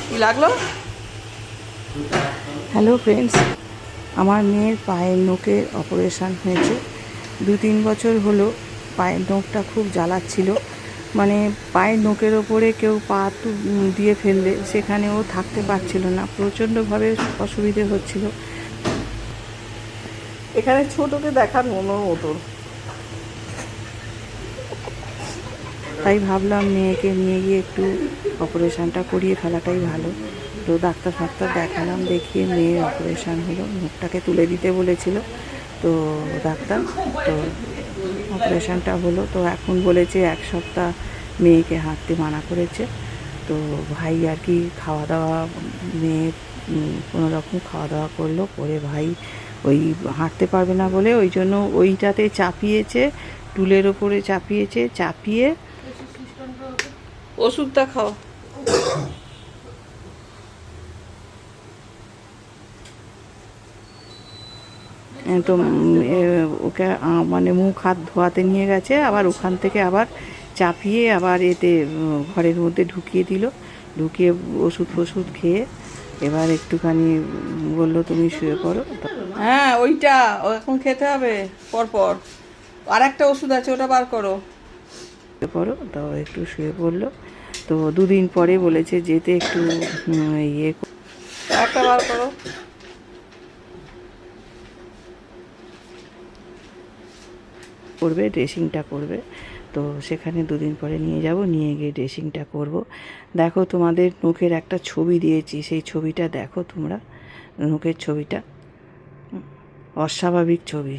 কি লাগলো? Hello friends, আমার মেয়ের পায়ের নখের অপারেশান হয়েছে। 2-3 বছর হলো পায়ের নখটা খুব জ্বালাচ্ছিল। মানে পায়ের নখের ওপরে কেউ পা দিয়ে ফেললে সেখানে ও থাকতে পারছিল না, প্রচণ্ডভাবে অসুবিধে হচ্ছিল। এখানে ছোটকে দেখার মতো, তাই ভাবলাম মেয়েকে নিয়ে গিয়ে একটু অপারেশানটা করিয়ে ফেলাটাই ভালো। তো ডাক্তার দেখালাম, দেখিয়ে মেয়ের অপারেশান হলো, মুখটাকে তুলে দিতে বলেছিল তো ডাক্তার। তো অপারেশানটা হলো, তো এখন বলেছে 1 সপ্তাহ মেয়েকে হাঁটতে মানা করেছে। তো ভাই আর কি খাওয়া দাওয়া, মেয়ে কোনো রকম খাওয়া দাওয়া করলো, করে ভাই ওই হাঁটতে পারবে না বলে ওই জন্য ওইটাতে চাপিয়েছে, টুলের ওপরে চাপিয়েছে, চাপিয়ে ওষুধটা খাও। তো ওকে মানে মুখ হাত ধোয়াতে নিয়ে গেছে, আবার ওখান থেকে আবার চাপিয়ে আবার এতে ঘরের মধ্যে ঢুকিয়ে দিল, ঢুকিয়ে ওষুধ ফষুধ খেয়ে এবার একটুখানি বললো তুমি শুয়ে পড়ো। হ্যাঁ ওইটা এখন খেতে হবে পরপর, আর একটা ওষুধ আছে ওটা বার করো, শুয়ে পড়ো। তো একটু শুয়ে পড়লো। তো 2 দিন পরে বলেছে যেতে একটু ইয়ে একটা বার করো, করবে ড্রেসিংটা করবে। তো সেখানে 2 দিন পরে নিয়ে যাব, নিয়ে গিয়ে ড্রেসিংটা করব। দেখো তোমাদের নখের একটা ছবি দিয়েছি, সেই ছবিটা দেখো তোমরা, নখের ছবিটা অস্বাভাবিক ছবি।